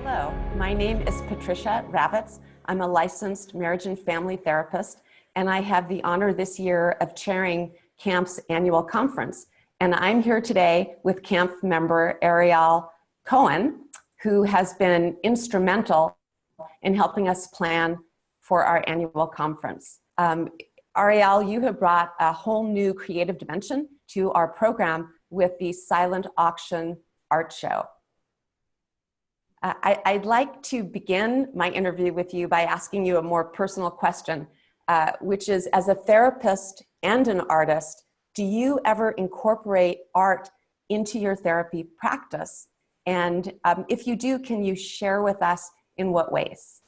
Hello, my name is Patricia Ravitz. I'm a licensed marriage and family therapist, and I have the honor this year of chairing CAMFT's annual conference. And I'm here today with CAMFT member Ariel Cohen, who has been instrumental in helping us plan for our annual conference. Ariel, you have brought a whole new creative dimension to our program with the Silent Auction Art Show. I'd like to begin my interview with you by asking you a more personal question, which is, as a therapist and an artist, do you ever incorporate art into your therapy practice? And if you do, can you share with us in what ways?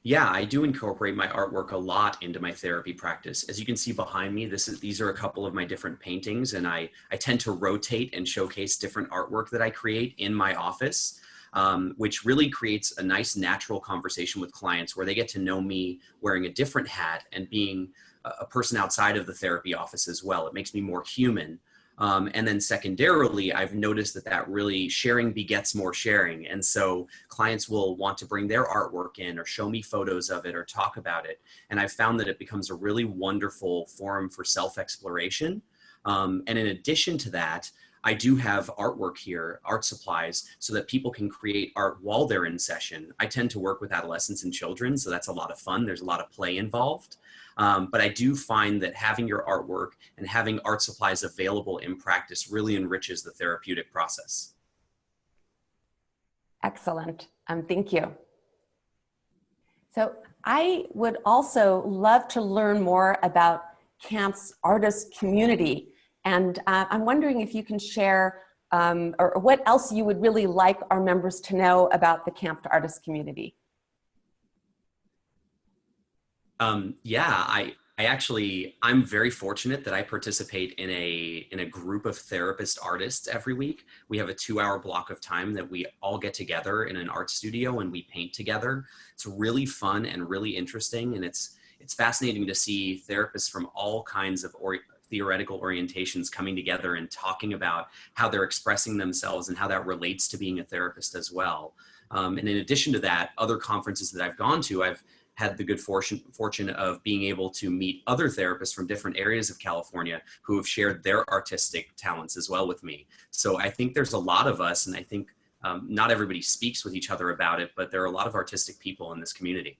Yeah, I do incorporate my artwork a lot into my therapy practice. As you can see behind me, these are a couple of my different paintings, and I tend to rotate and showcase different artwork that I create in my office. Which really creates a nice natural conversation with clients where they get to know me wearing a different hat and being a person outside of the therapy office as well. It makes me more human. And then secondarily, I've noticed that really sharing begets more sharing. And so clients will want to bring their artwork in or show me photos of it or talk about it. And I've found that it becomes a really wonderful forum for self-exploration. And in addition to that, I do have artwork here, art supplies, so that people can create art while they're in session. I tend to work with adolescents and children, so that's a lot of fun. There's a lot of play involved. But I do find that having your artwork and having art supplies available in practice really enriches the therapeutic process. Excellent. Thank you. So I would also love to learn more about CAMFT's artist community. And I'm wondering if you can share or what else you would really like our members to know about the CAMFT artist community. Yeah, I'm very fortunate that I participate in a group of therapist artists every week. We have a 2-hour block of time that we all get together in an art studio and we paint together. It's really fun and really interesting, and it's fascinating to see therapists from all kinds of theoretical orientations coming together and talking about how they're expressing themselves and how that relates to being a therapist as well. And in addition to that, other conferences that I've gone to, I've had the good fortune of being able to meet other therapists from different areas of California who have shared their artistic talents as well with me. So I think there's a lot of us, and I think not everybody speaks with each other about it, but there are a lot of artistic people in this community.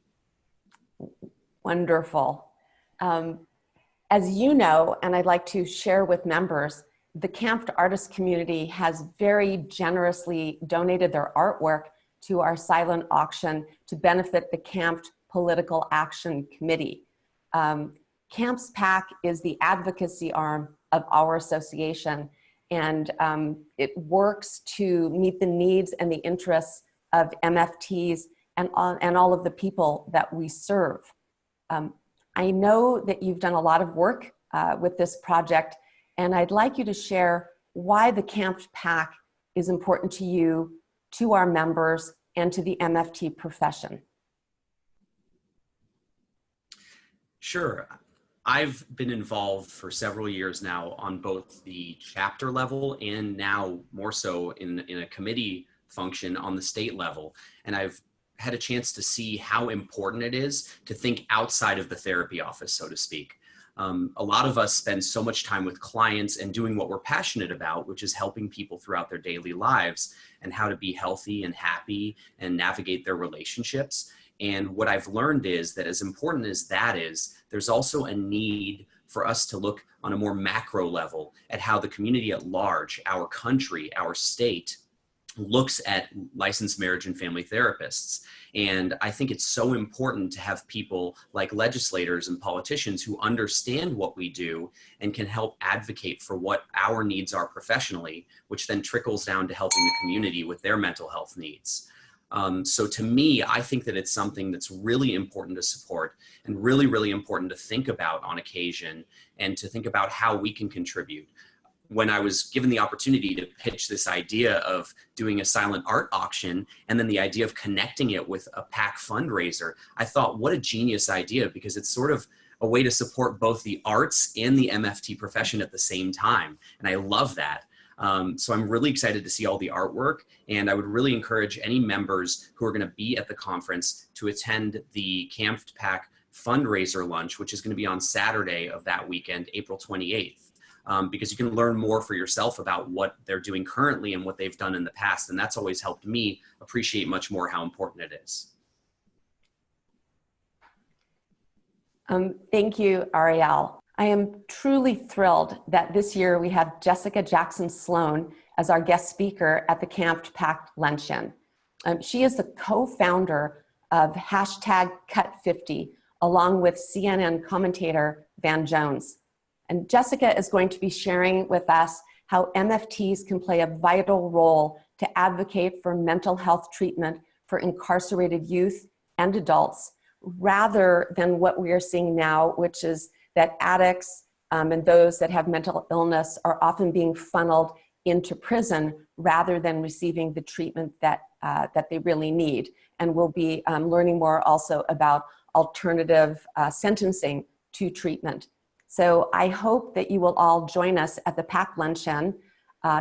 Wonderful. As you know, and I'd like to share with members, the CAMFT artist community has very generously donated their artwork to our silent auction to benefit the CAMFT Political Action Committee. CAMFT PAC is the advocacy arm of our association, and it works to meet the needs and the interests of MFTs and all of the people that we serve. I know that you've done a lot of work with this project, and I'd like you to share why the CAMFT PAC is important to you, to our members, and to the MFT profession. Sure. I've been involved for several years now on both the chapter level and now more so in a committee function on the state level. And I've had a chance to see how important it is to think outside of the therapy office, so to speak. A lot of us spend so much time with clients and doing what we're passionate about, which is helping people throughout their daily lives and how to be healthy and happy and navigate their relationships. And what I've learned is that as important as that is, there's also a need for us to look on a more macro level at how the community at large, our country, our state, looks at licensed marriage and family therapists. And I think it's so important to have people like legislators and politicians who understand what we do and can help advocate for what our needs are professionally, which then trickles down to helping the community with their mental health needs. So to me, I think that it's something that's really important to support and really, really important to think about on occasion and to think about how we can contribute. When I was given the opportunity to pitch this idea of doing a silent art auction and then the idea of connecting it with a PAC fundraiser, I thought, what a genius idea, because it's sort of a way to support both the arts and the MFT profession at the same time. And I love that. So I'm really excited to see all the artwork, and I would really encourage any members who are going to be at the conference to attend the CAMFT PAC fundraiser lunch, which is going to be on Saturday of that weekend, April 28th, because you can learn more for yourself about what they're doing currently and what they've done in the past. And that's always helped me appreciate much more how important it is. Thank you, Ariel. I am truly thrilled that this year we have Jessica Jackson Sloan as our guest speaker at the CAMFT PAC luncheon. She is the co-founder of #Cut50, along with CNN commentator Van Jones. And Jessica is going to be sharing with us how MFTs can play a vital role to advocate for mental health treatment for incarcerated youth and adults, rather than what we are seeing now, which is that addicts and those that have mental illness are often being funneled into prison rather than receiving the treatment that they really need. And we'll be learning more also about alternative sentencing to treatment. So I hope that you will all join us at the PAC luncheon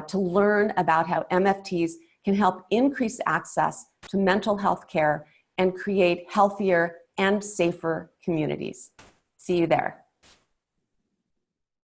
to learn about how MFTs can help increase access to mental health care and create healthier and safer communities. See you there.